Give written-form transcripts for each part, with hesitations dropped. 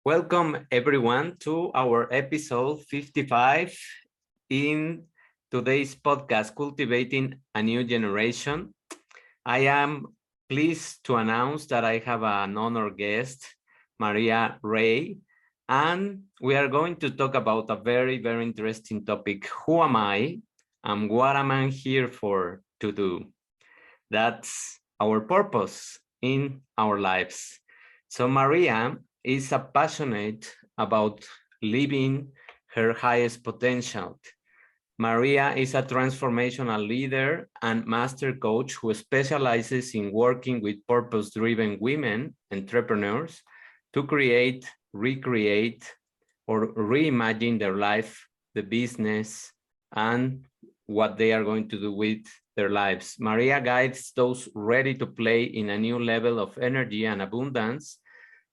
Welcome everyone to our episode 55 in today's podcast, Cultivating a New Generation. I am pleased to announce that I have an honored guest, Maria Rea, and we are going to talk about a very interesting topic. Who am I and what am I here for to do? That's our purpose in our lives. So Maria is a passionate about living her highest potential. Maria is a transformational leader and master coach who specializes in working with purpose-driven women entrepreneurs to create, recreate, or reimagine their life, the business, and what they are going to do with their lives. Maria guides those ready to play in a new level of energy and abundance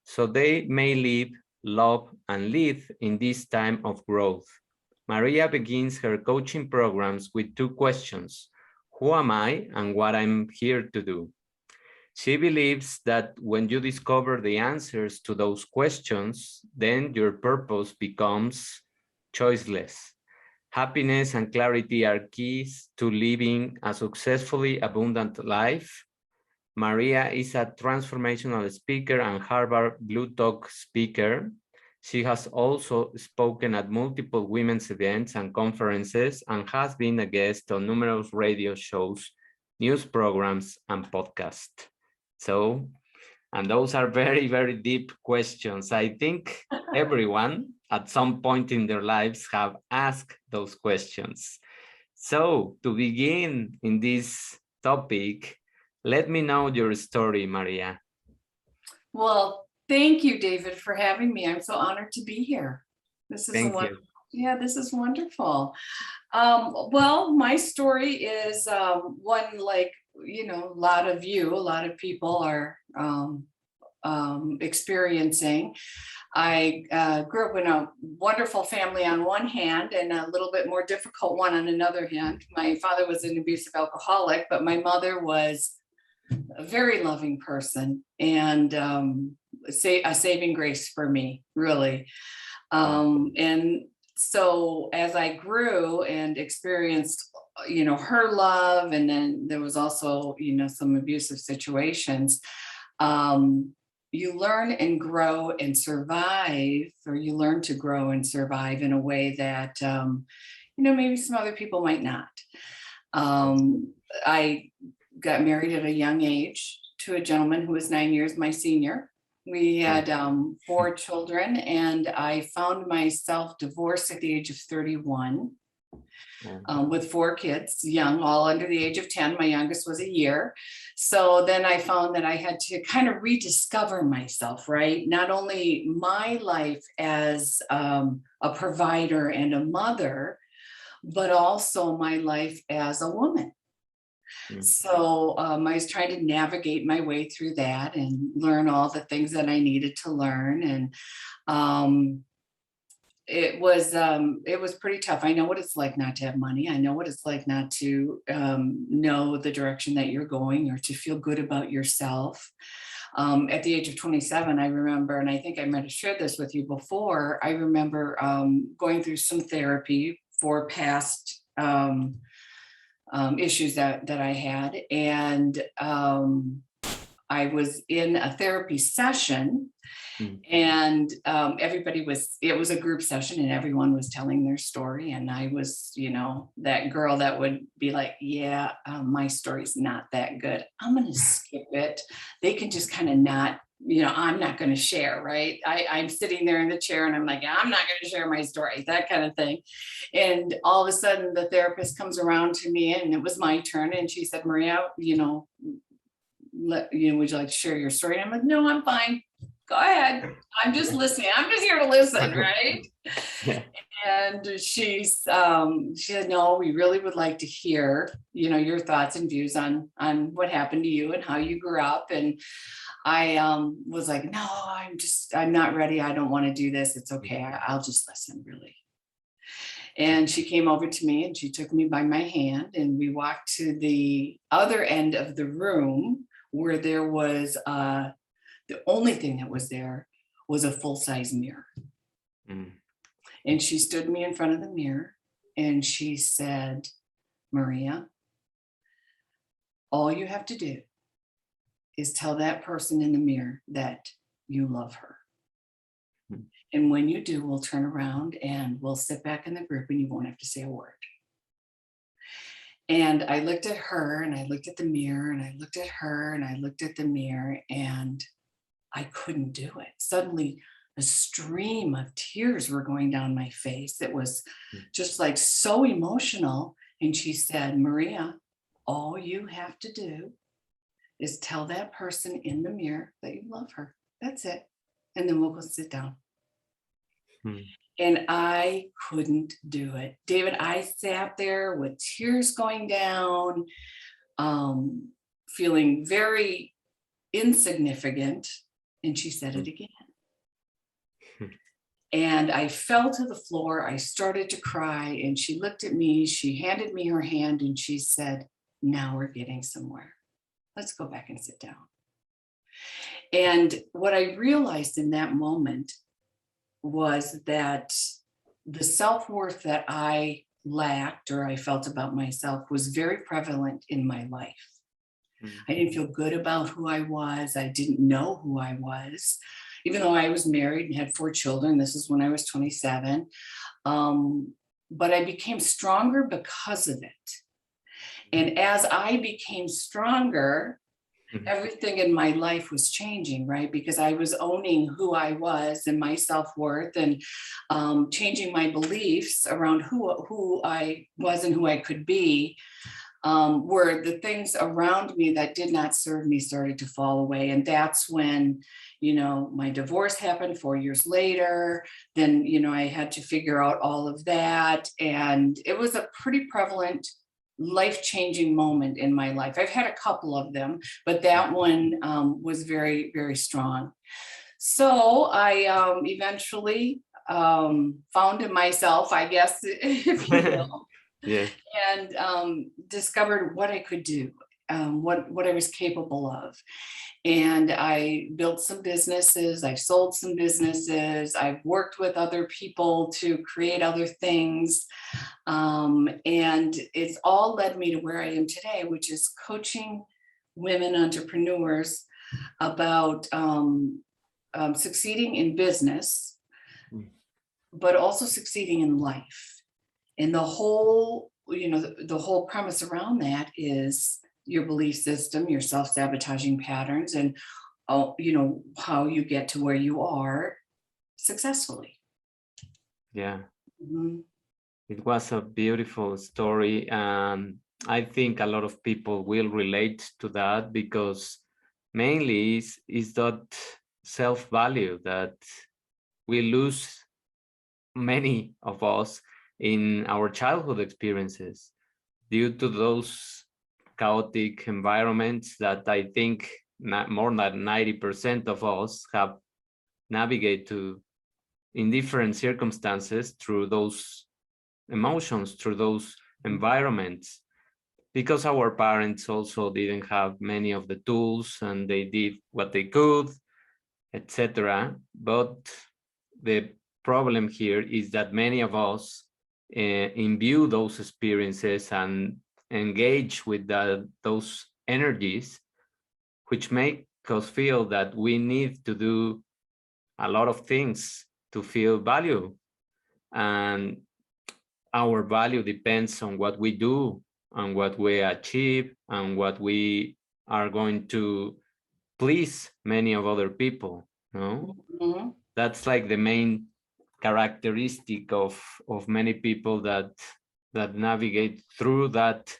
so they may live, love, and live in this time of growth. Maria begins her coaching programs with two questions: who am I and what I'm here to do? She believes that when you discover the answers to those questions, then your purpose becomes choiceless. Happiness and clarity are keys to living a successfully abundant life. Maria is a transformational speaker and Harvard Blue Talk speaker. She has also spoken at multiple women's events and conferences and has been a guest on numerous radio shows, news programs, and podcasts. So, and those are very deep questions. I think everyone at some point in their lives have asked those questions. So to begin in this topic, let me know your story, Maria. Well, thank you, David, for having me. I'm so honored to be here. This is this is wonderful. Well, my story is one like, a lot of people are experiencing. I grew up in a wonderful family on one hand and a little bit more difficult one on another hand. My father was an abusive alcoholic, but my mother was a very loving person and a saving grace for me, really. And so as I grew and experienced, her love, and then there was also, some abusive situations, you learn and grow and survive, or you learn to grow and survive in a way that, maybe some other people might not. I got married at a young age to a gentleman who was 9 years my senior. We had 4 children, and I found myself divorced at the age of 31 with 4 kids, young, all under the age of 10. My youngest was a year. So then I found that I had to kind of rediscover myself, right? Not only my life as a provider and a mother, but also my life as a woman. So I was trying to navigate my way through that and learn all the things that I needed to learn. And it was pretty tough. I know what it's like not to have money. I know what it's like not to know the direction that you're going or to feel good about yourself. At the age of 27, I remember, and I think I might have shared this with you before, I remember going through some therapy for past issues that I had. And I was in a therapy session and it was a group session and everyone was telling their story. And I was, that girl that would be like, my story's not that good. I'm going to skip it. They can just kind of not, I'm not going to share, right? I'm sitting there in the chair and I'm like, I'm not going to share my story, that kind of thing. And all of a sudden the therapist comes around to me and it was my turn. And she said, Maria, would you like to share your story? And I'm like, no, I'm fine. Go ahead. I'm just listening. I'm just here to listen, right? And she said, no, we really would like to hear, your thoughts and views on what happened to you and how you grew up. And I was like, no, I'm not ready. I don't want to do this. It's okay. I'll just listen, really. And she came over to me and she took me by my hand and we walked to the other end of the room where there was the only thing that was there was a full-size mirror. Mm. And she stood me in front of the mirror and she said, Maria, all you have to do is tell that person in the mirror that you love her. Mm. And when you do, we'll turn around and we'll sit back in the group and you won't have to say a word. And I looked at her and I looked at the mirror and I looked at her and I looked at the mirror and I couldn't do it. Suddenly, a stream of tears were going down my face. It was just like so emotional. And she said, Maria, all you have to do is tell that person in the mirror that you love her. That's it. And then we'll go sit down. Mm. And I couldn't do it. David, I sat there with tears going down, feeling very insignificant. And she said it again. And I fell to the floor. I started to cry and she looked at me. She handed me her hand and she said, now we're getting somewhere. Let's go back and sit down. And what I realized in that moment was that the self-worth that I lacked or I felt about myself was very prevalent in my life. I didn't feel good about who I was. I didn't know who I was, even though I was married and had 4 children. This is when I was 27. But I became stronger because of it. And as I became stronger, everything in my life was changing, right? Because I was owning who I was and my self-worth and changing my beliefs around who I was and who I could be, where the things around me that did not serve me started to fall away. And that's when, my divorce happened 4 years later. Then, I had to figure out all of that. And it was a pretty prevalent life-changing moment in my life. I've had a couple of them, but that one was very, very strong. So I eventually found myself, I guess, if you will, Yeah. and discovered what I could do, what I was capable of. And I built some businesses, I've sold some businesses, I've worked with other people to create other things. And it's all led me to where I am today, which is coaching women entrepreneurs about succeeding in business, but also succeeding in life. And the whole, the whole premise around that is your belief system, your self-sabotaging patterns, and how you get to where you are successfully. Yeah. Mm-hmm. It was a beautiful story. I think a lot of people will relate to that because mainly is that self-value that we lose, many of us, in our childhood experiences due to those chaotic environments that I think more than 90% of us have navigated to in different circumstances through those emotions, through those environments, because our parents also didn't have many of the tools and they did what they could, etc. But the problem here is that many of us imbue those experiences and engage with those energies, which make us feel that we need to do a lot of things to feel value. And our value depends on what we do and what we achieve and what we are going to please many of other people. Mm-hmm. That's like the main characteristic of many people that navigate through that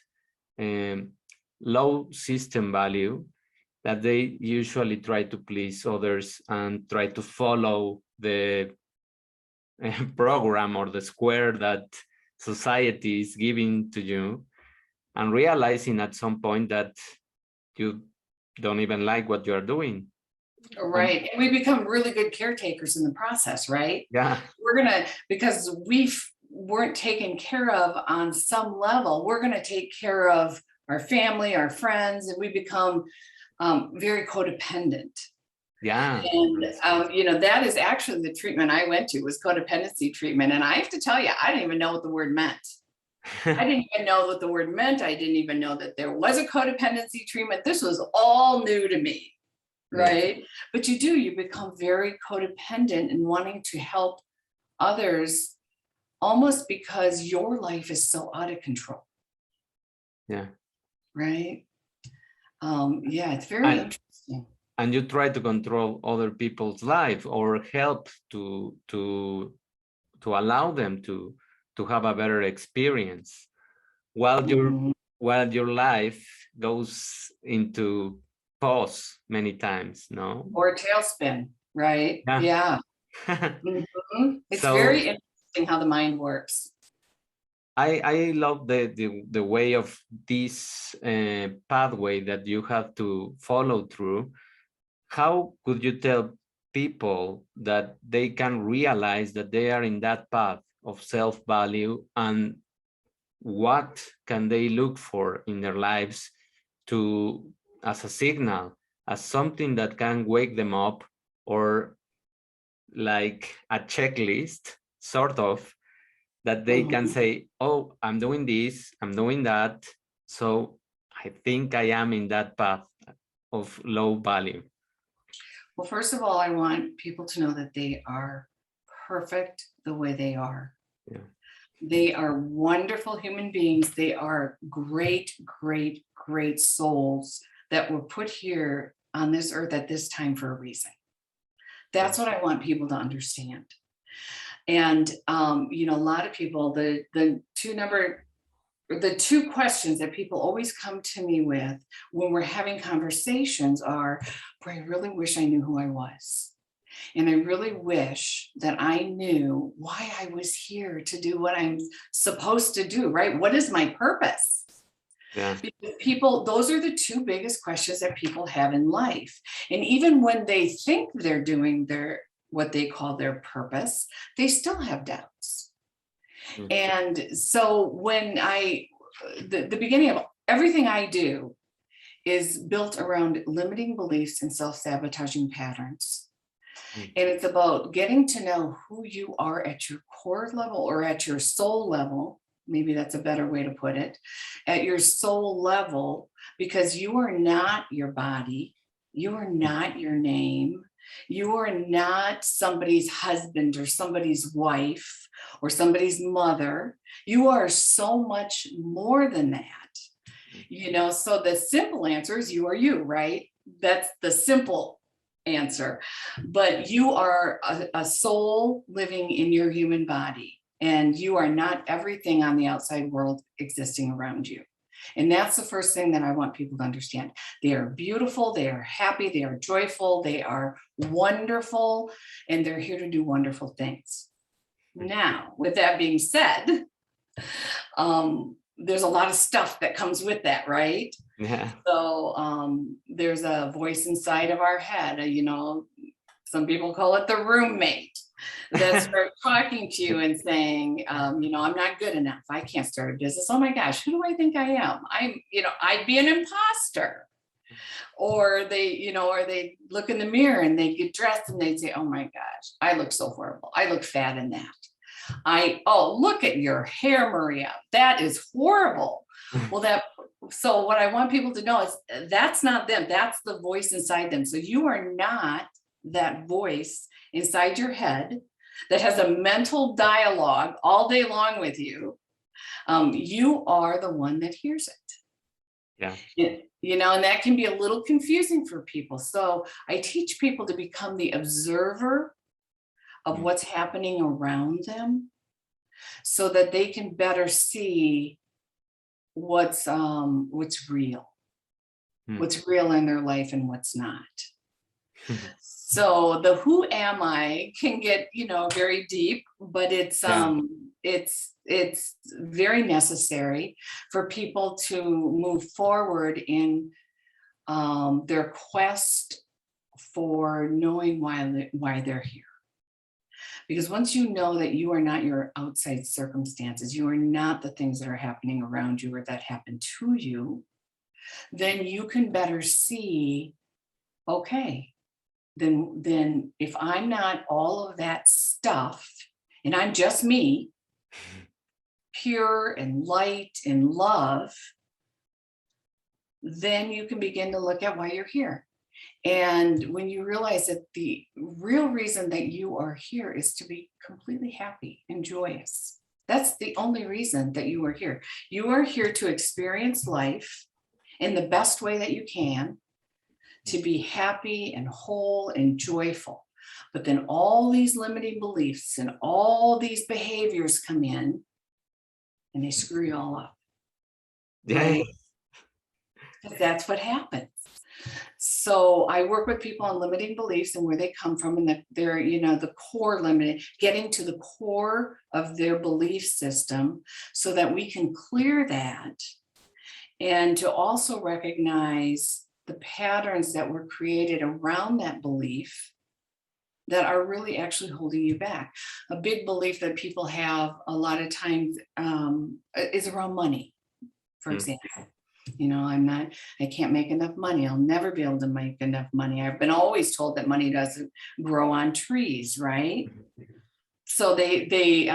low system value, that they usually try to please others and try to follow the program or the square that society is giving to you, and realizing at some point that you don't even like what you are doing. Right. And we become really good caretakers in the process, right? Yeah. Because we weren't taken care of on some level, we're going to take care of our family, our friends, and we become very codependent. Yeah. And, that is actually the treatment I went to, was codependency treatment. And I have to tell you, I didn't even know what the word meant. I didn't even know what the word meant. I didn't even know that there was a codependency treatment. This was all new to me, right? But you become very codependent in wanting to help others, almost because your life is so out of control. Yeah. Right. Yeah, it's very And, interesting. and you try to control other people's life or help to allow them to have a better experience while your life goes into pause many times, no? Or tailspin, right? Yeah. Yeah. It's So very interesting how the mind works. I love the way of this pathway that you have to follow through. How could you tell people that they can realize that they are in that path of self-value, and what can they look for in their lives to, as a signal, as something that can wake them up, or like a checklist sort of, that they can say, oh, I'm doing this, I'm doing that, so I think I am in that path of low value? Well, first of all, I want people to know that they are perfect the way they are. Yeah. They are wonderful human beings. They are great, great, great souls that were put here on this earth at this time for a reason. That's what I want people to understand. And, a lot of people, the two questions that people always come to me with when we're having conversations are, boy, I really wish I knew who I was. And I really wish that I knew why I was here to do what I'm supposed to do, right? What is my purpose? Yeah. Because people, those are the two biggest questions that people have in life. And even when they think they're doing what they call their purpose, they still have doubts. And so when the beginning of everything I do is built around limiting beliefs and self-sabotaging patterns. And it's about getting to know who you are at your core level, or at your soul level. Maybe that's a better way to put it, at your soul level, because you are not your body. You are not your name. You are not somebody's husband or somebody's wife or somebody's mother. You are so much more than that. So the simple answer is you are you, right? That's the simple answer. But you are a soul living in your human body, and you are not everything on the outside world existing around you. And that's the first thing that I want people to understand. They are beautiful, they are happy, they are joyful, they are wonderful, and they're here to do wonderful things. Now, with that being said, there's a lot of stuff that comes with that, right? Yeah. So there's a voice inside of our head, some people call it the roommate, that starts talking to you and saying, I'm not good enough. I can't start a business. Oh my gosh, who do I think I am? I'd be an imposter. Or they look in the mirror and they get dressed and they say, oh my gosh, I look so horrible. I look fat in that. Look at your hair, Maria. That is horrible. So what I want people to know is that's not them. That's the voice inside them. So you are not that voice inside your head that has a mental dialogue all day long with you. You are the one that hears it. Yeah. And that can be a little confusing for people. So I teach people to become the observer of what's happening around them, so that they can better see what's real, what's real in their life and what's not. So the who am I can get, very deep, but it's very necessary for people to move forward in their quest for knowing why they're here. Because once you know that you are not your outside circumstances, you are not the things that are happening around you or that happen to you, then you can better see, okay, then if I'm not all of that stuff, and I'm just me, pure and light and love, then you can begin to look at why you're here. And when you realize that the real reason that you are here is to be completely happy and joyous, that's the only reason that you are here. You are here to experience life in the best way that you can, to be happy and whole and joyful. But then all these limiting beliefs and all these behaviors come in and they screw you all up. Yeah. Right? That's what happens. So I work with people on limiting beliefs and where they come from, and they're, the core limited, getting to the core of their belief system so that we can clear that, and to also recognize the patterns that were created around that belief that are really actually holding you back. A big belief that people have a lot of times is around money, for example. I can't make enough money. I'll never be able to make enough money. I've been always told that money doesn't grow on trees, right? So they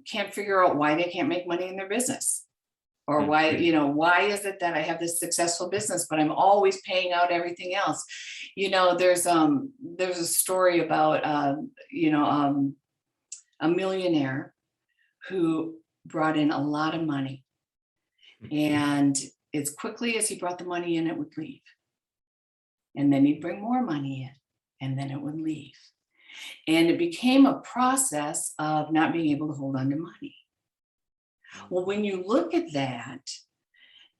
can't figure out why they can't make money in their business, or why is it that I have this successful business, but I'm always paying out everything else? There's a story about a millionaire who brought in a lot of money. And as quickly as he brought the money in, it would leave. And then he'd bring more money in, and then it would leave. And it became a process of not being able to hold on to money. Well, when you look at that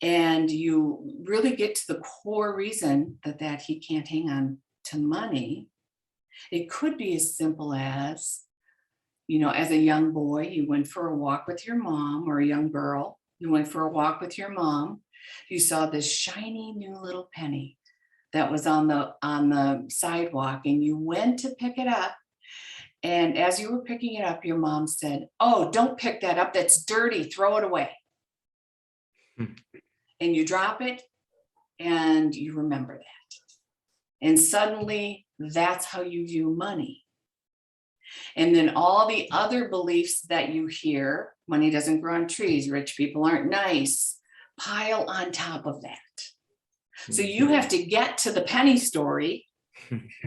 and you really get to the core reason that he can't hang on to money, it could be as simple as, as a young boy, you went for a walk with your mom, or a young girl, you went for a walk with your mom. You saw this shiny new little penny that was on the sidewalk, and you went to pick it up. And as you were picking it up, your mom said, "Oh, don't pick that up. That's dirty. Throw it away." And you drop it and you remember that. And suddenly that's how you view money. And then all the other beliefs that you hear, money doesn't grow on trees, rich people aren't nice, pile on top of that. So you have to get to the penny story,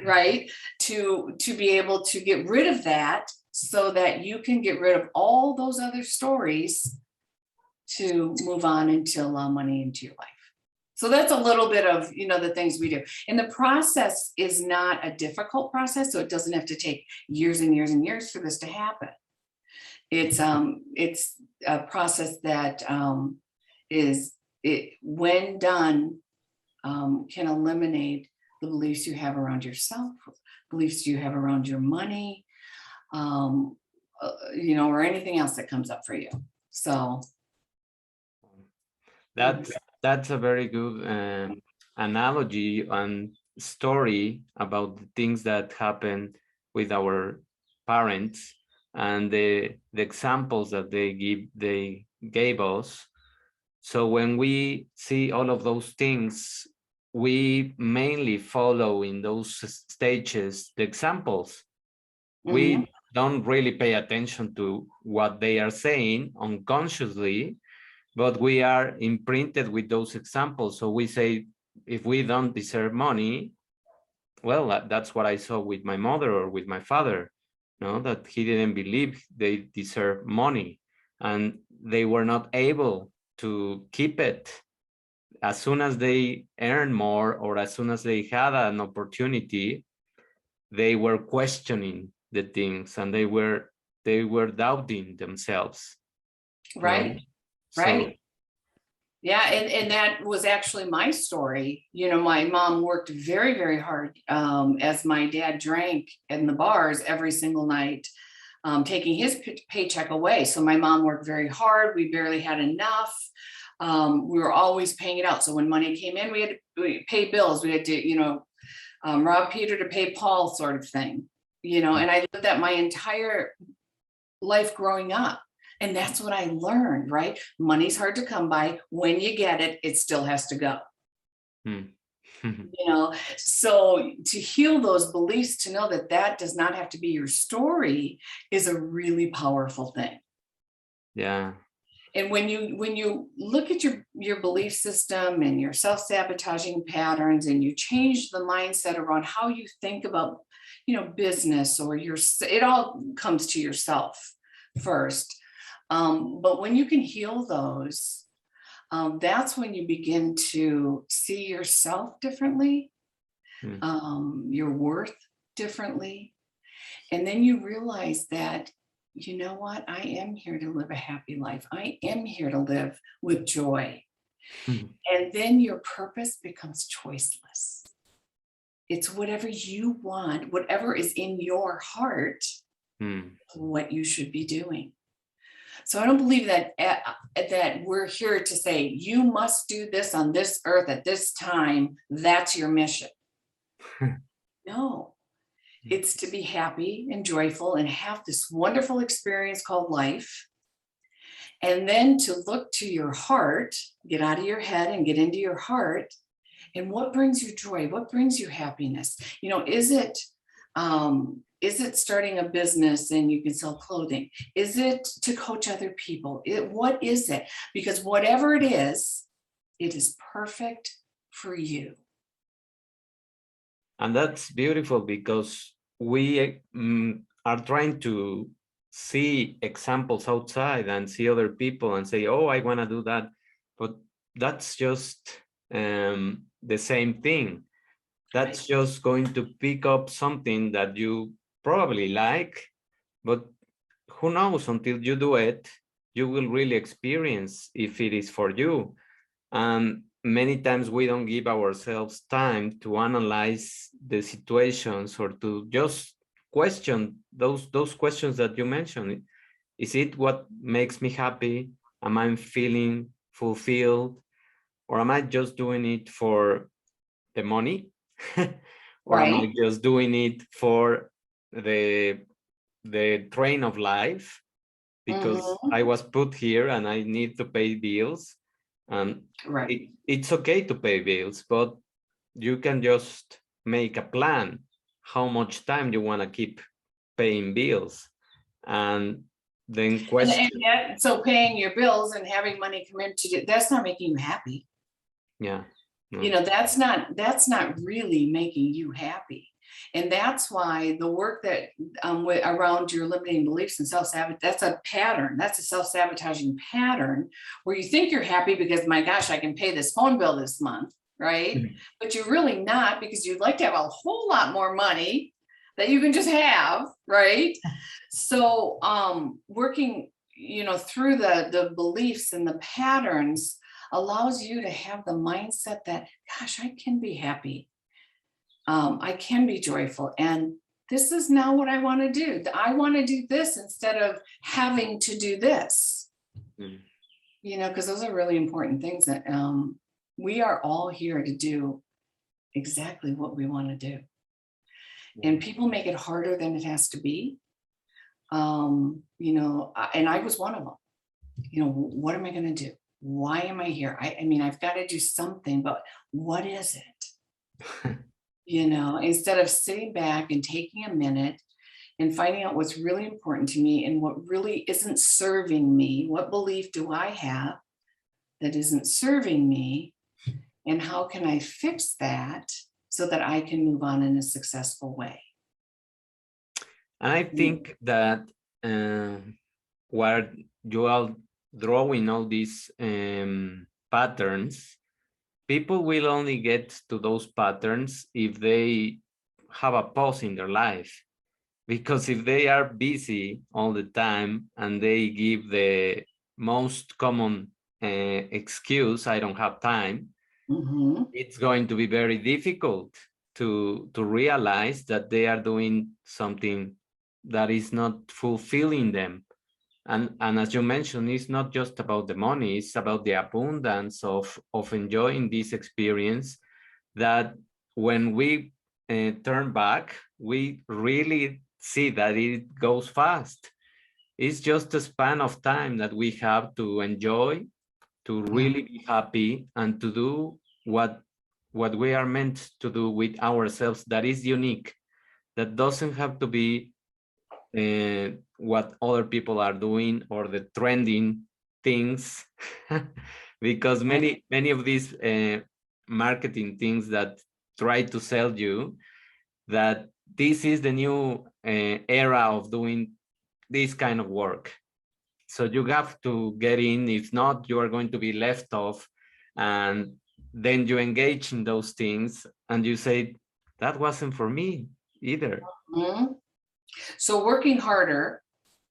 right? To be able to get rid of that, so that you can get rid of all those other stories to move on and to allow money into your life. So that's a little bit of, the things we do. And the process is not a difficult process, so it doesn't have to take years and years and years for this to happen. It's a process that when done, can eliminate the beliefs you have around yourself, beliefs you have around your money, or anything else that comes up for you. So that's a very good analogy and story about the things that happen with our parents, and the examples that they gave us. So when we see all of those things, we mainly follow in those stages the examples. We don't really pay attention to what they are saying unconsciously, but we are imprinted with those examples. So we say, if we don't deserve money, well, that's what I saw with my mother or with my father, that he didn't believe they deserve money, and they were not able to keep it. As soon as they earned more, or as soon as they had an opportunity, they were questioning the things, and they were doubting themselves. Right. Right. Yeah. And that was actually my story. My mom worked very, very hard as my dad drank in the bars every single night, taking his paycheck away. So my mom worked very hard. We barely had enough. We were always paying it out. So when money came in, we had to pay bills. We had to, rob Peter to pay Paul, sort of thing, and I lived that my entire life growing up. And that's what I learned, right? Money's hard to come by. When you get it, it still has to go. So to heal those beliefs, to know that that does not have to be your story, is a really powerful thing. Yeah. And when you look at your belief system and your self-sabotaging patterns, and you change the mindset around how you think about, business, or it all comes to yourself first. But when you can heal those, that's when you begin to see yourself differently, your worth differently. And then you realize that, you know what, I am here to live a happy life. I am here to live with joy. And then your purpose becomes choiceless. It's whatever you want, whatever is in your heart, what you should be doing. So I don't believe that we're here to say, you must do this on this earth at this time. That's your mission. No, it's to be happy and joyful and have this wonderful experience called life. And then to look to your heart, get out of your head and get into your heart. And what brings you joy? What brings you happiness? Is it starting a business and you can sell clothing? Is it to coach other people? What is it? Because whatever it is perfect for you. And that's beautiful, because we are trying to see examples outside and see other people and say, oh, I want to do that. But that's just the same thing. That's just going to pick up something that you probably like, but who knows, until you do it, you will really experience if it is for you. And many times we don't give ourselves time to analyze the situations, or to just question those questions that you mentioned. Is it what makes me happy? Am I feeling fulfilled? Or am I just doing it for the money? Or am I just doing it for the train of life, because I was put here and I need to pay bills? And it's okay to pay bills, but you can just make a plan how much time you want to keep paying bills, and then question. So paying your bills and having money come in that's not making you happy. Yeah. No. That's not really making you happy. And that's why the work that around your limiting beliefs and self-sabotage, that's a pattern. That's a self-sabotaging pattern where you think you're happy because, my gosh, I can pay this phone bill this month, right? But you're really not, because you'd like to have a whole lot more money that you can just have, right? So working, through the beliefs and the patterns allows you to have the mindset that, gosh, I can be happy. I can be joyful. And this is now what I want to do. I want to do this instead of having to do this. Because those are really important things that we are all here to do exactly what we want to do. And people make it harder than it has to be. And I was one of them. What am I going to do? Why am I here? I mean, I've got to do something, but what is it? Instead of sitting back and taking a minute and finding out what's really important to me and what really isn't serving me. What belief do I have that isn't serving me? And how can I fix that so that I can move on in a successful way? And I think that while you are drawing all these patterns, people will only get to those patterns if they have a pause in their life. Because if they are busy all the time and they give the most common excuse, I don't have time, it's going to be very difficult to realize that they are doing something that is not fulfilling them. And as you mentioned, it's not just about the money, it's about the abundance of enjoying this experience, that when we turn back, we really see that it goes fast. It's just a span of time that we have to enjoy, to really be happy, and to do what what we are meant to do with ourselves that is unique, that doesn't have to be what other people are doing or the trending things, because many of these marketing things that try to sell you that this is the new era of doing this kind of work. So you have to get in. If not, you are going to be left off. And then you engage in those things and you say, that wasn't for me either. Mhm. So working harder,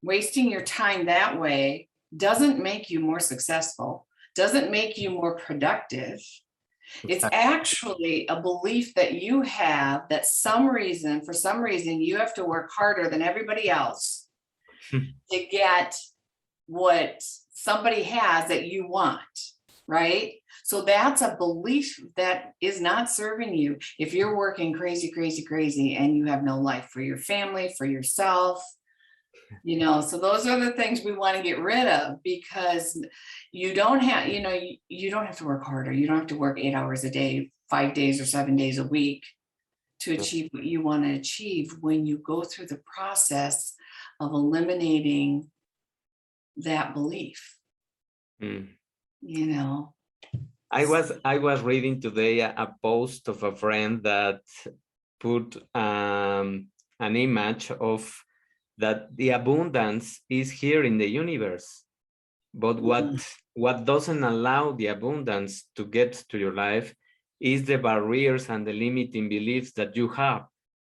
wasting your time that way doesn't make you more successful, doesn't make you more productive. It's actually a belief that you have that for some reason, you have to work harder than everybody else to get what somebody has that you want, right? So that's a belief that is not serving you. If you're working crazy, crazy, crazy, and you have no life for your family, for yourself, so those are the things we want to get rid of, because you don't have, you don't have to work harder. You don't have to work 8 hours a day, 5 days or 7 days a week to achieve what you want to achieve when you go through the process of eliminating that belief. Mm. I was reading today a post of a friend that put an image of that the abundance is here in the universe, but what doesn't allow the abundance to get to your life is the barriers and the limiting beliefs that you have.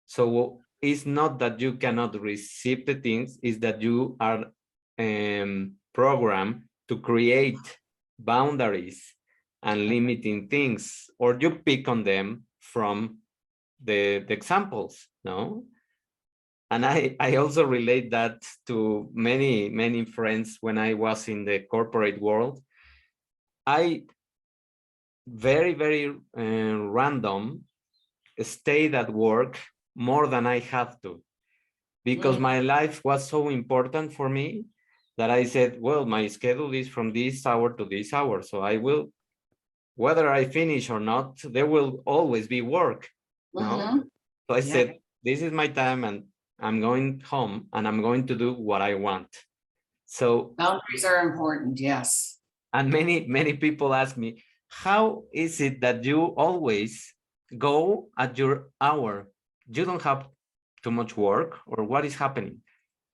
So it's not that you cannot receive the things, it's that you are programmed to create boundaries and limiting things, or you pick on them from the examples, no? And I also relate that to many friends when I was in the corporate world. I very random stayed at work more than I have to, because my life was so important for me that I said, well, my schedule is from this hour to this hour. So I will, whether I finish or not, there will always be work. No? So I said, this is my time and I'm going home and I'm going to do what I want. So boundaries are important, yes. And many people ask me, how is it that you always go at your hour? You don't have too much work, or what is happening?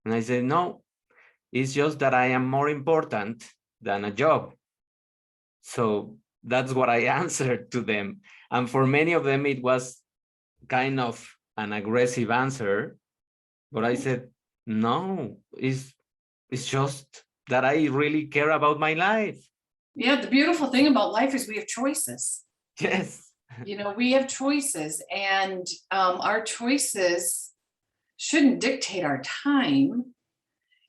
And I say, no, it's just that I am more important than a job. So that's what I answered to them. And for many of them, it was kind of an aggressive answer. But I said, no, it's just that I really care about my life. Yeah, the beautiful thing about life is we have choices. Yes. We have choices, and our choices shouldn't dictate our time.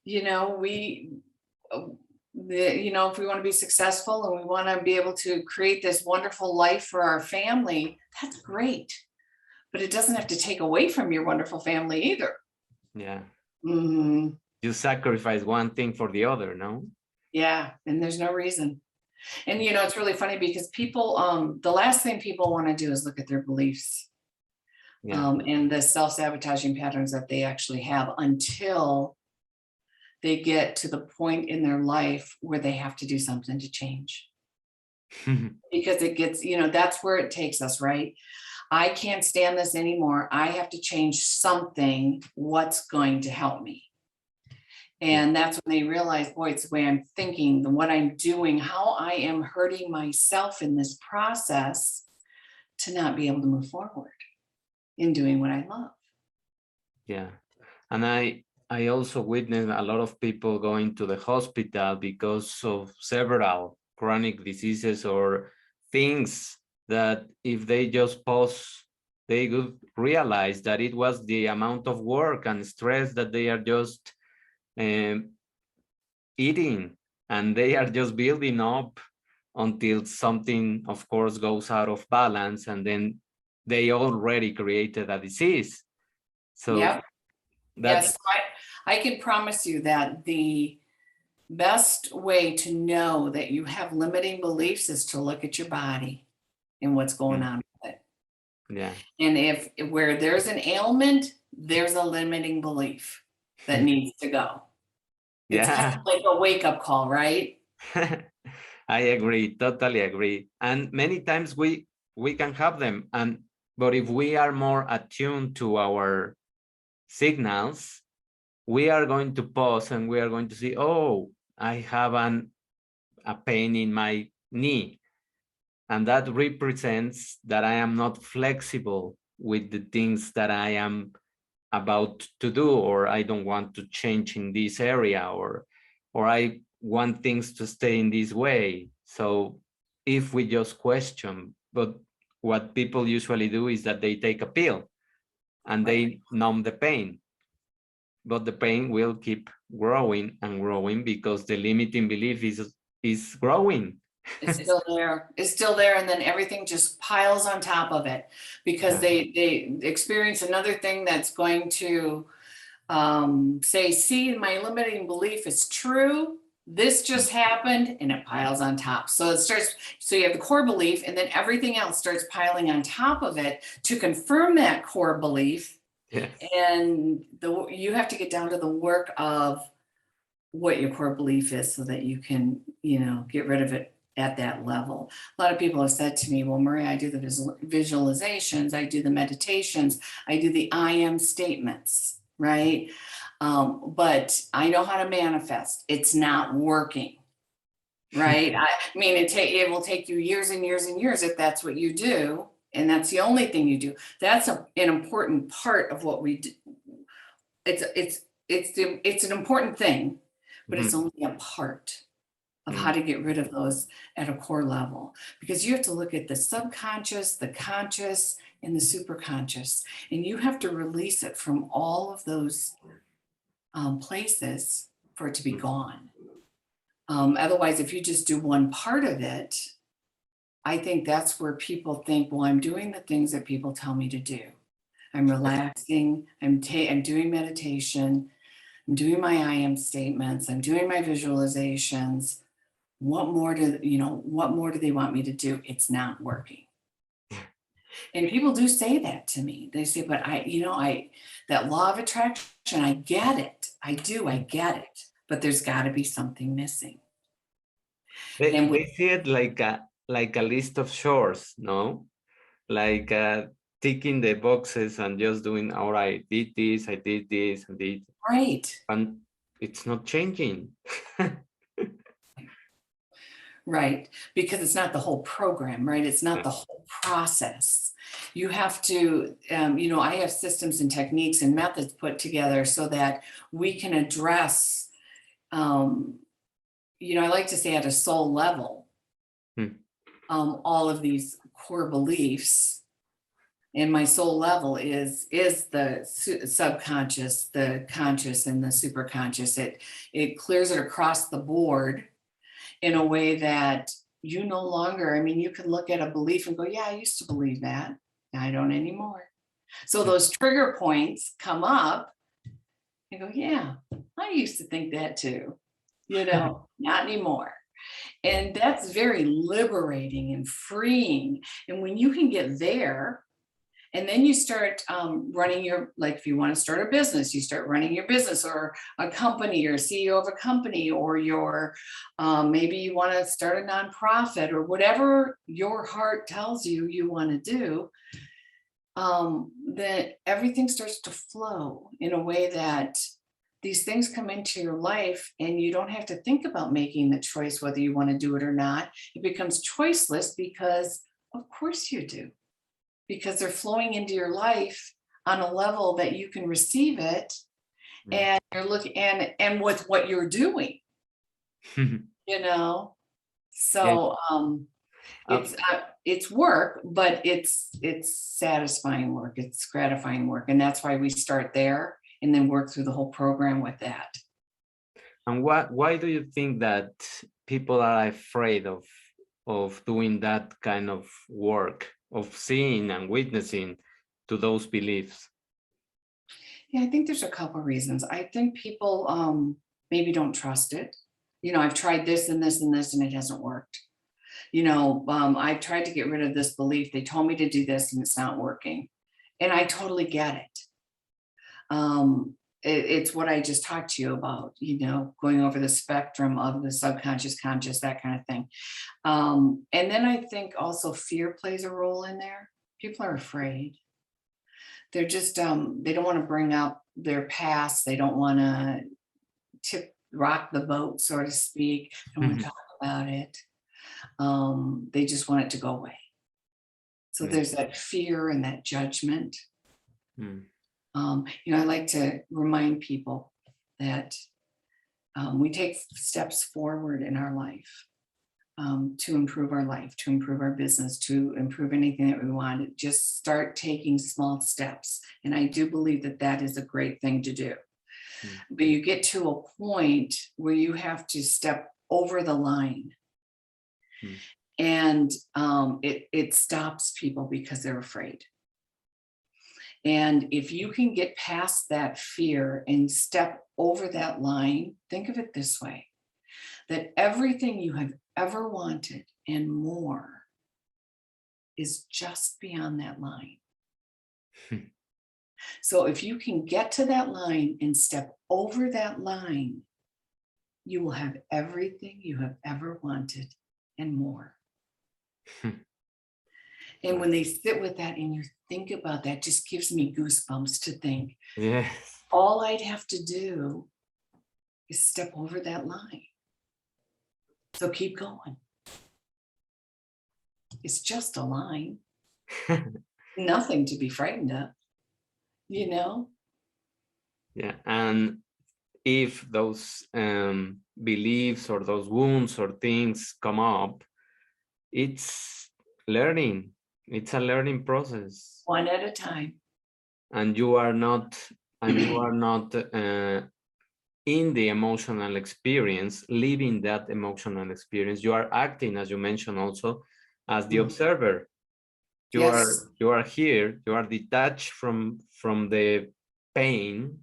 If we want to be successful and we want to be able to create this wonderful life for our family, that's great. But it doesn't have to take away from your wonderful family either. Yeah. Mm-hmm. You sacrifice one thing for the other, no? Yeah, and there's no reason. And it's really funny because people, the last thing people want to do is look at their beliefs, and the self-sabotaging patterns that they actually have, until they get to the point in their life where they have to do something to change. Because it gets, that's where it takes us, right? I can't stand this anymore. I have to change something. What's going to help me? And that's when they realize, boy, it's the way I'm thinking, what I'm doing, how I am hurting myself in this process to not be able to move forward in doing what I love. Yeah. And I also witnessed a lot of people going to the hospital because of several chronic diseases or things that if they just pause, they would realize that it was the amount of work and stress that they are just eating, and they are just building up until something, of course, goes out of balance, and then they already created a disease. So yes, I can promise you that the best way to know that you have limiting beliefs is to look at your body. in what's going on with it. Yeah. And if where there's an ailment, there's a limiting belief that needs to go. It's kind Yeah. of like a wake-up call, right? I agree, totally agree. And many times we can have them, but if we are more attuned to our signals, we are going to pause and we are going to see, oh, I have a pain in my knee, and that represents that I am not flexible with the things that I am about to do, or I don't want to change in this area, or I want things to stay in this way. So if we just question, but what people usually do is that they take a pill and they numb the pain, but the pain will keep growing and growing because the limiting belief is growing. It's still there. It's still there, and then everything just piles on top of it because they experience another thing that's going to say, see, my limiting belief is true. This just happened, and it piles on top. So it starts. So you have the core belief, and then everything else starts piling on top of it to confirm that core belief. Yes. And you have to get down to the work of what your core belief is so that you can, get rid of it at that level. A lot of people have said to me, well, Maria, I do the visualizations, I do the meditations, I do the I am statements, right? But I know how to manifest. It's not working, right? I mean, it will take you years and years and years if that's what you do, and that's the only thing you do. That's an important part of what we do. It's an important thing, but it's only a part of how to get rid of those at a core level, because you have to look at the subconscious, the conscious, and the superconscious, and you have to release it from all of those places for it to be gone. Otherwise, if you just do one part of it, I think that's where people think, well, I'm doing the things that people tell me to do. I'm relaxing, I'm doing meditation, I'm doing my I am statements, I'm doing my visualizations. What more do they want me to do? It's not working. And people do say that to me. They say, but that law of attraction, I get it. I get it. But there's got to be something missing. They see it like a list of chores, no? Like ticking the boxes and just doing, all right, I did this, I did. Right. And it's not changing. Right, because it's not the whole program, right? It's not the whole process. You have to, I have systems and techniques and methods put together so that we can address, I like to say at a soul level, all of these core beliefs. And my soul level is the subconscious, the conscious, and the superconscious. It clears it across the board in a way that you no longer, you can look at a belief and go, yeah, I used to believe that. I don't anymore. So those trigger points come up and go, yeah, I used to think that too. Not anymore. And that's very liberating and freeing. And when you can get there, and then you start running if you want to start a business, you start running your business, or a company, you're CEO of a company, or maybe you want to start a nonprofit, or whatever your heart tells you want to do, that everything starts to flow in a way that these things come into your life and you don't have to think about making the choice whether you want to do it or not. It becomes choiceless because of course you do. Because they're flowing into your life on a level that you can receive it, and you're looking and with what you're doing, So it's work, but it's satisfying work. It's gratifying work, and that's why we start there and then work through the whole program with that. And why do you think that people are afraid of doing that kind of work, of seeing and witnessing to those beliefs? Yeah, I think there's a couple of reasons. I think people maybe don't trust it. I've tried this and this and this, and it hasn't worked. I tried to get rid of this belief. They told me to do this and it's not working. And I totally get it. It's what I just talked to you about, going over the spectrum of the subconscious, conscious, that kind of thing. And then I think also fear plays a role in there. People are afraid. They're just, they don't want to bring up their past. They don't want to rock the boat, so to speak. They don't want to talk about it. They just want it to go away. So there's that fear and that judgment. I like to remind people that we take steps forward in our life to improve our life, to improve our business, to improve anything that we want. Just start taking small steps. And I do believe that that is a great thing to do. But you get to a point where you have to step over the line. And it stops people because they're afraid. And if you can get past that fear and step over that line, think of it this way, that everything you have ever wanted and more is just beyond that line. So if you can get to that line and step over that line, you will have everything you have ever wanted and more. And when they sit with that and you think about that, just gives me goosebumps to think, all I'd have to do is step over that line. So keep going. It's just a line. Nothing to be frightened of, Yeah. And if those beliefs or those wounds or things come up, it's learning. It's a learning process. One at a time. And you are not in the emotional experience, living that emotional experience. You are acting, as you mentioned also, as the observer. You are here, you are detached from the pain,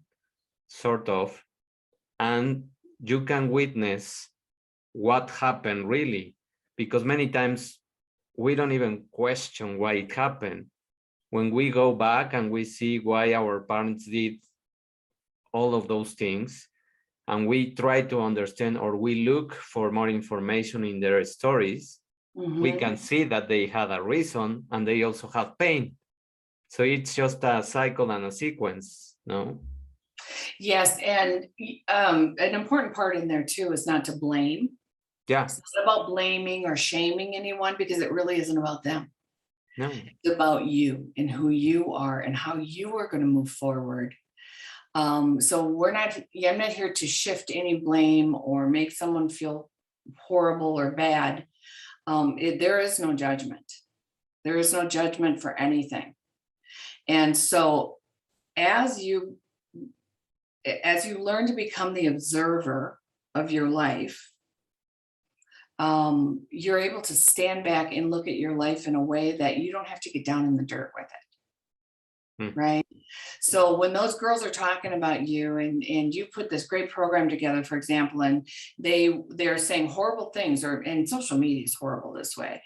sort of, and you can witness what happened really, because many times we don't even question why it happened. When we go back and we see why our parents did all of those things, and we try to understand, or we look for more information in their stories, we can see that they had a reason and they also have pain. So it's just a cycle and a sequence, no? Yes, and an important part in there too is not to blame. Yeah. It's not about blaming or shaming anyone, because it really isn't about them. No. It's about you and who you are and how you are going to move forward. So I'm not here to shift any blame or make someone feel horrible or bad. There is no judgment. There is no judgment for anything. And so as you learn to become the observer of your life, you're able to stand back and look at your life in a way that you don't have to get down in the dirt with it. Right? So when those girls are talking about you and you put this great program together, for example, and they're saying horrible things, and social media is horrible this way.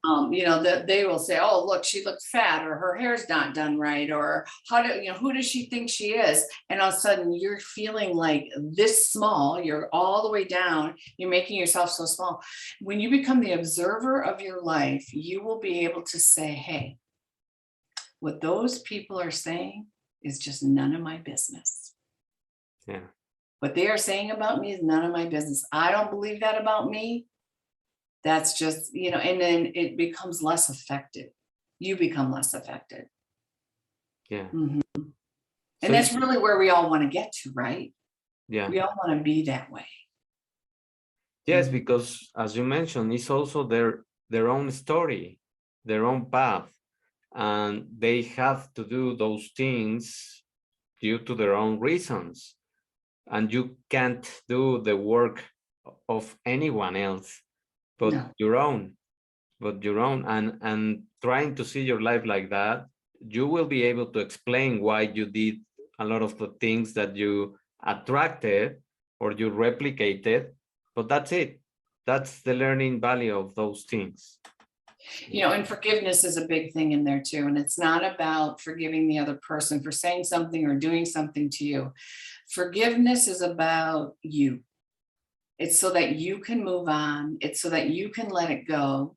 They will say, oh, look, she looks fat, or her hair's not done right, or who does she think she is? And all of a sudden you're feeling like this small, you're all the way down, you're making yourself so small. When you become the observer of your life, you will be able to say, hey, what those people are saying is just none of my business. Yeah. What they are saying about me is none of my business. I don't believe that about me. That's just, and then it becomes less affected. You become less affected. Yeah. And So that's really where we all want to get to, right? Yeah. We all want to be that way. Yes, because as you mentioned, it's also their own story, their own path. And they have to do those things due to their own reasons. And you can't do the work of anyone else but your own. And trying to see your life like that, you will be able to explain why you did a lot of the things that you attracted or you replicated, but that's it. that's the learning value of those things. And forgiveness is a big thing in there too. And it's not about forgiving the other person for saying something or doing something to you. Forgiveness is about you. It's so that you can move on. It's so that you can let it go.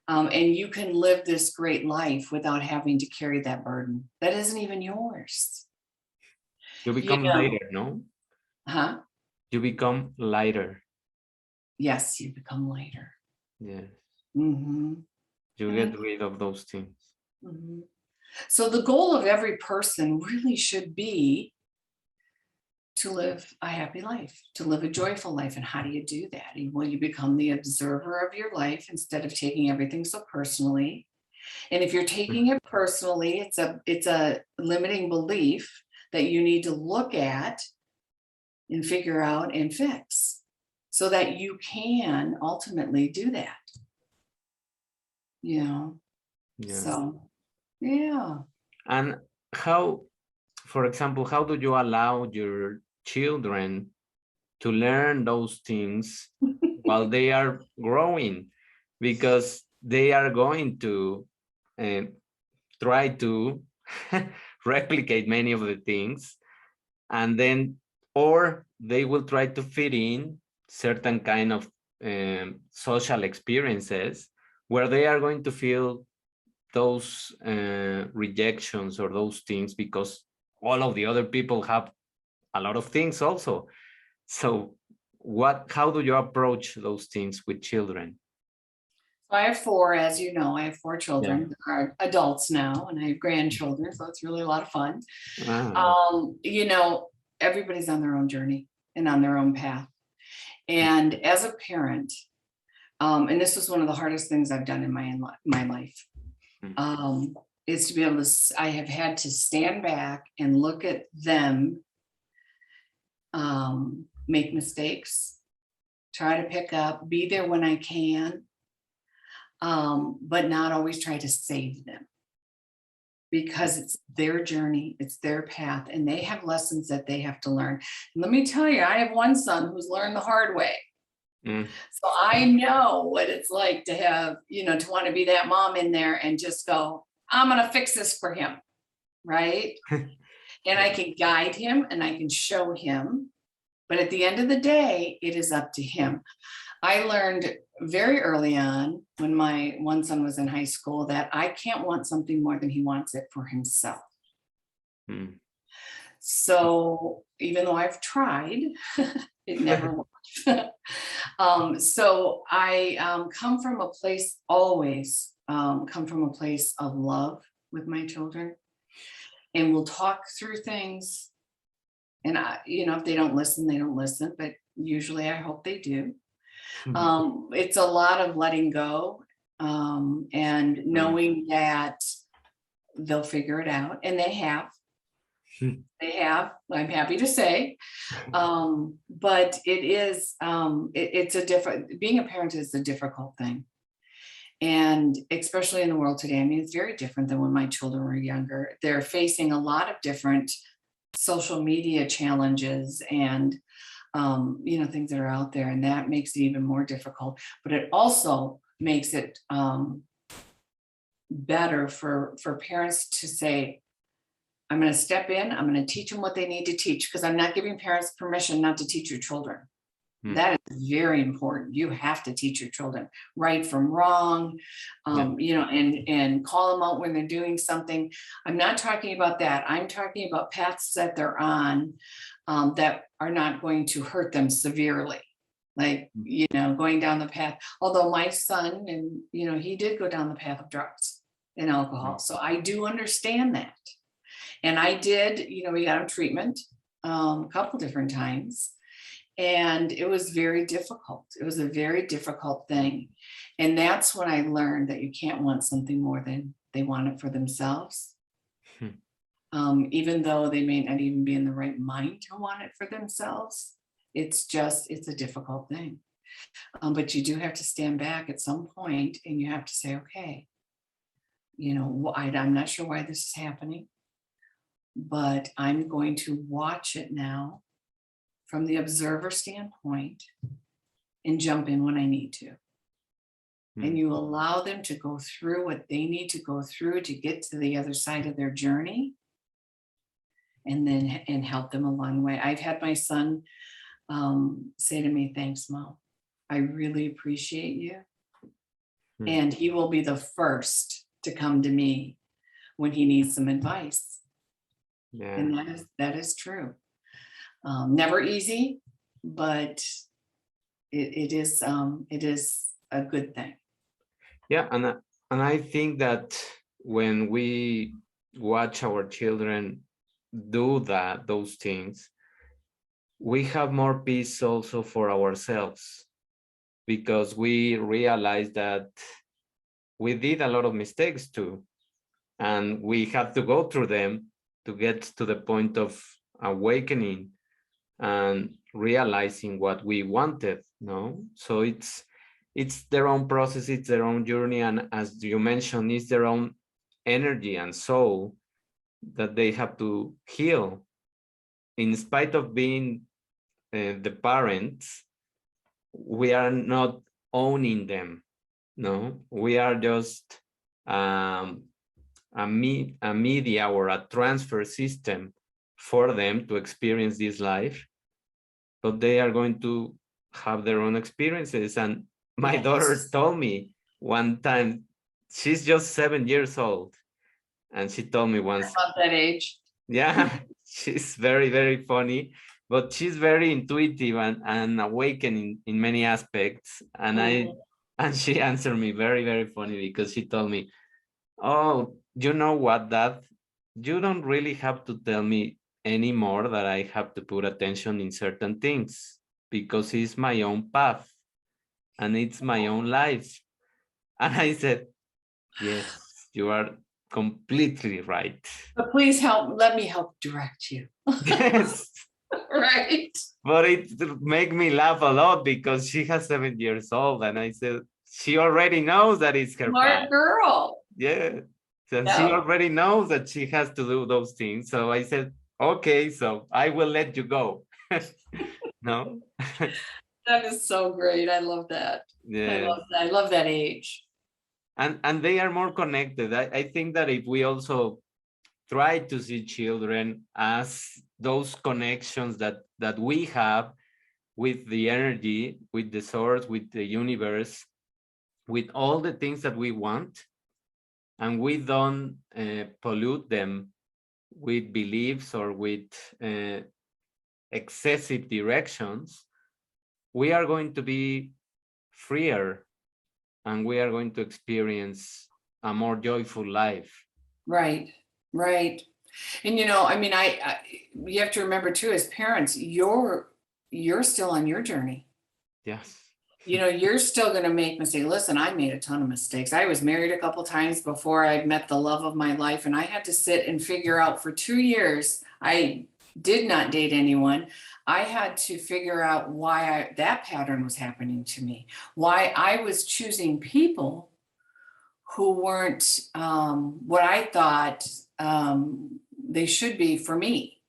And you can live this great life without having to carry that burden that isn't even yours. You become lighter, no? Huh? You become lighter. Yes, you become lighter. Yes. Mm-hmm. You get rid of those things. Mm-hmm. So the goal of every person really should be to live a happy life, to live a joyful life. And how do you do that? Well, you become the observer of your life instead of taking everything so personally. And if you're taking it personally, it's a limiting belief that you need to look at and figure out and fix so that you can ultimately do that. Yeah. So, yeah. And how, for example, how do you allow your children to learn those things while they are growing? Because they are going to try to replicate many of the things, and then, or they will try to fit in certain kind of social experiences where they are going to feel those rejections or those things because all of the other people have a lot of things also. So how do you approach those things with children? I have four, as you know, I have four children that Yeah. are adults now, and I have grandchildren, so it's really a lot of fun. Ah. Everybody's on their own journey and on their own path. And as a parent, and this was one of the hardest things I've done in my life, is to be able to, I have had to stand back and look at them make mistakes, try to pick up, be there when I can, but not always try to save them, because it's their journey, it's their path, and they have lessons that they have to learn. And let me tell you, I have one son who's learned the hard way. So I know what it's like to have, to want to be that mom in there and just go, I'm going to fix this for him. Right. And I can guide him and I can show him. But at the end of the day, it is up to him. I learned very early on when my one son was in high school that I can't want something more than he wants it for himself. So even though I've tried, it never worked. So I come from a place, always come from a place of love with my children, and we'll talk through things. And if they don't listen, they don't listen, but usually I hope they do. It's a lot of letting go and knowing that they'll figure it out, and they have. They have, I'm happy to say. But it is, it's a different, being a parent is a difficult thing. And especially in the world today, I mean, it's very different than when my children were younger. They're facing a lot of different social media challenges and, things that are out there, and that makes it even more difficult. But it also makes it better for parents to say, I'm going to step in, I'm going to teach them what they need to teach, because I'm not giving parents permission not to teach your children. That is very important. You have to teach your children right from wrong, and call them out when they're doing something. I'm not talking about that. I'm talking about paths that they're on that are not going to hurt them severely. Like, going down the path, although my son, and, he did go down the path of drugs and alcohol. So I do understand that. And I did, we got him treatment a couple different times. And it was very difficult. It was a very difficult thing. And that's when I learned that you can't want something more than they want it for themselves. Even though they may not even be in the right mind to want it for themselves. It's a difficult thing. But you do have to stand back at some point and you have to say, okay, I'm not sure why this is happening, but I'm going to watch it now from the observer standpoint and jump in when I need to. And Mm. you allow them to go through what they need to go through to get to the other side of their journey, and then and help them along the way. I've had my son say to me, "Thanks, Mom. I really appreciate you." Mm. And he will be the first to come to me when he needs some advice. Yeah. And that is true. Never easy, but it is a good thing. Yeah, and I think that when we watch our children do those things, we have more peace also for ourselves, because we realize that we did a lot of mistakes too, and we have to go through them to get to the point of awakening and realizing what we wanted. No, so it's their own process, it's their own journey, and as you mentioned, it's their own energy and soul that they have to heal. In spite of being the parents, we are not owning them. No, we are just a media or a transfer system for them to experience this life, but they are going to have their own experiences. And my daughter Yes. told me one time, she's just 7 years old, and she told me once, About that age. yeah, she's very, very funny, but she's very intuitive and awakening in many aspects. And and she answered me very, very funny, because she told me, "Oh, you know what, Dad? You don't really have to tell me anymore that I have to put attention in certain things, because it's my own path and it's my own life." And I said, "Yes, you are completely right." But please let me help direct you. Yes. Right. But it make me laugh a lot, because she has 7 years old, and I said she already knows that it's her path. Smart girl. Yeah. So she Yeah. already knows that she has to do those things. So I said, okay, so I will let you go. No? That is so great. I love that. I Yeah. love that. I love that age. And they are more connected. I think that if we also try to see children as those connections that we have with the energy, with the source, with the universe, with all the things that we want, and we don't pollute them with beliefs or with excessive directions, we are going to be freer, and we are going to experience a more joyful life. Right. Right. And I mean, you have to remember too, as parents, you're still on your journey. Yes. You're still going to make mistakes. Listen, I made a ton of mistakes. I was married a couple times before I met the love of my life, and I had to sit and figure out for 2 years. I did not date anyone. I had to figure out why that pattern was happening to me, why I was choosing people who weren't what I thought they should be for me.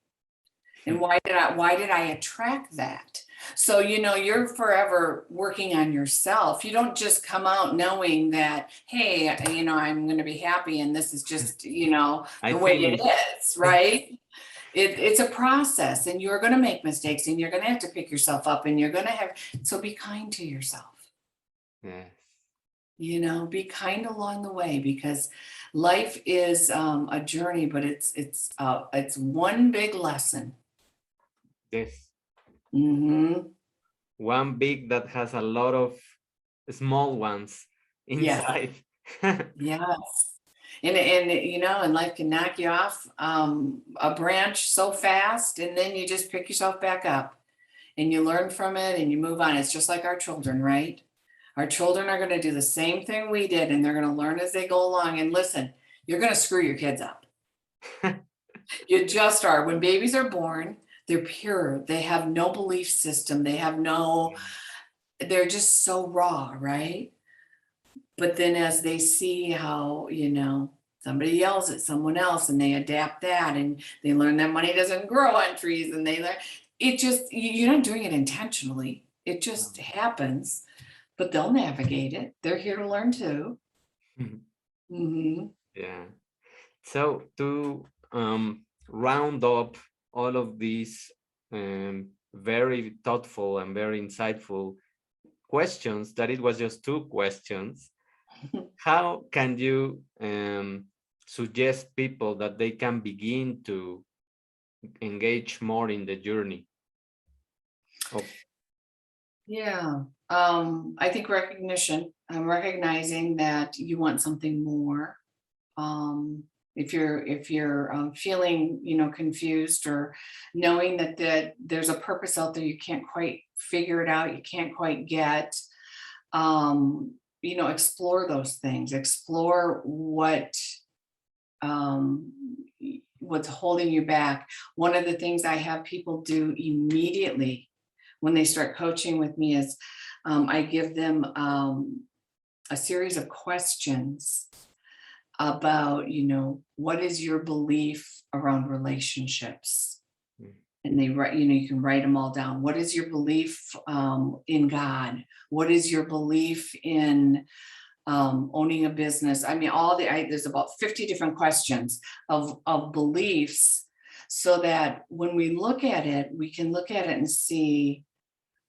And why did I attract that? So, you're forever working on yourself. You don't just come out knowing that, hey, I'm going to be happy and this is just, I the way it finished. is, right? It's a process, and you're going to make mistakes, and you're going to have to pick yourself up, and you're going to so be kind to yourself. Yes. Be kind along the way, because life is a journey, but it's one big lesson. Yes. Mm-hmm. One big that has a lot of small ones inside. Yes. Yes. And life can knock you off a branch so fast, and then you just pick yourself back up and you learn from it and you move on. It's just like our children, right? Our children are going to do the same thing we did, and they're going to learn as they go along. And listen, you're going to screw your kids up. You just are. When babies are born, they're pure. They have no belief system. They're just so raw, right? But then as they see how, somebody yells at someone else and they adapt that, and they learn that money doesn't grow on trees, and they learn it, just, you're not doing it intentionally. It just happens, but they'll navigate it. They're here to learn too. Yeah. So to round up all of these very thoughtful and very insightful questions, that it was just 2 questions, how can you suggest people that they can begin to engage more in the journey of Yeah. I think recognition. I'm recognizing that you want something more. If you're feeling, confused, or knowing that there's a purpose out there you can't quite figure it out, you can't quite get, explore those things, explore um, what's holding you back. One of the things I have people do immediately when they start coaching with me is I give them a series of questions about, what is your belief around relationships? Mm. And they write, you can write them all down. What is your belief in God? What is your belief in owning a business? I mean, there's about 50 different questions of beliefs, so that when we look at it, we can look at it and see,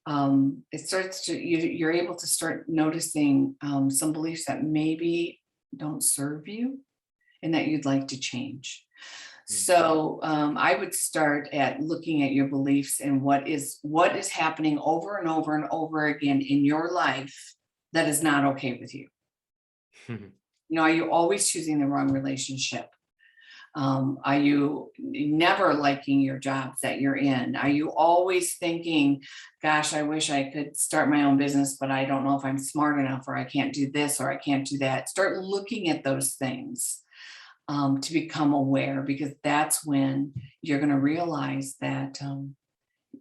you're able to start noticing some beliefs that maybe don't serve you and that you'd like to change. So I would start at looking at your beliefs and what is happening over and over and over again in your life that is not okay with you. Are you always choosing the wrong relationship? Are you never liking your jobs that you're in? Are you always thinking, gosh, I wish I could start my own business, but I don't know if I'm smart enough, or I can't do this, or I can't do that? Start looking at those things to become aware, because that's when you're going to realize that,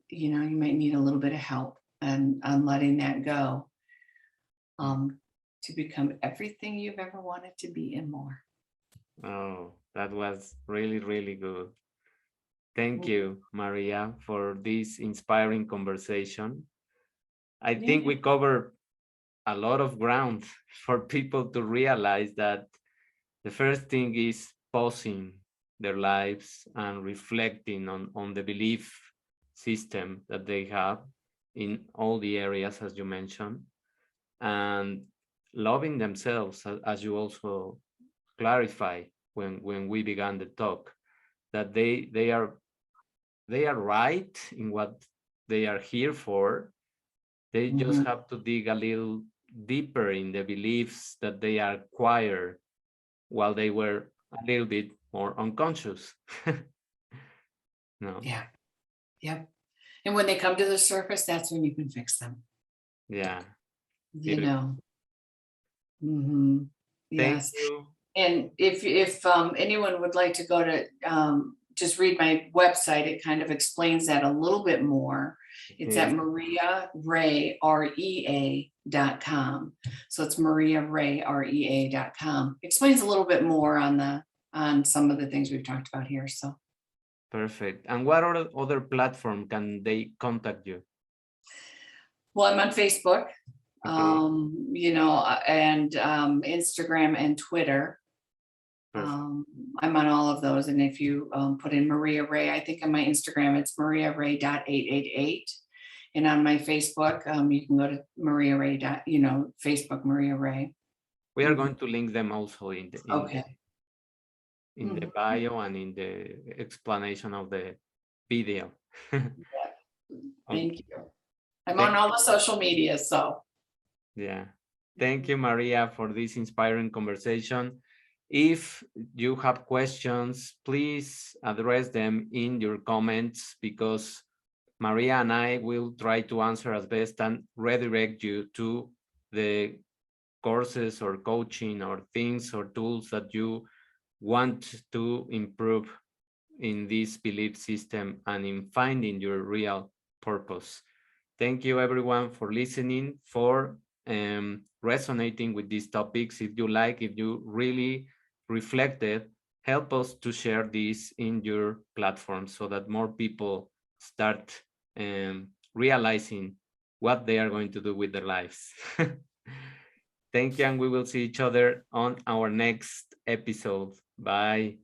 you might need a little bit of help and letting that go, to become everything you've ever wanted to be and more. Oh, that was really, really good. Thank you, Maria, for this inspiring conversation. I think we covered a lot of ground for people to realize that the first thing is pausing their lives and reflecting on the belief system that they have in all the areas, as you mentioned, and loving themselves, as you also clarify when we began the talk, that they are right in what they are here for. They just have to dig a little deeper in the beliefs that they acquired while they were a little bit more unconscious. No. Yeah. Yep. And when they come to the surface, that's when you can fix them. Yeah. You know. Thank Yes. you. And if anyone would like to go to just read my website, it kind of explains that a little bit more. It's at Maria Rea, REA.com. So it's Maria Rea, REA.com. Explains a little bit more on some of the things we've talked about here. So Perfect. And what other platform can they contact you? well, I'm on Facebook, Okay. and Instagram and Twitter. I'm on all of those. And if you put in Maria Rea, I think on my Instagram, it's mariaray.888. And on my Facebook, you can go to Maria Rea. Facebook Maria Rea. We are going to link them also in Okay. the bio and in the explanation of the video. Thank you. I'm on all the social media, so. Yeah. Thank you, Maria, for this inspiring conversation. If you have questions, please address them in your comments, because Maria and I will try to answer as best and redirect you to the courses or coaching or things or tools that you want to improve in this belief system and in finding your real purpose. Thank you, everyone, for listening, for resonating with these topics. If you really reflected, help us to share this in your platform so that more people start realizing what they are going to do with their lives. Thank you, and we will see each other on our next episode. Bye.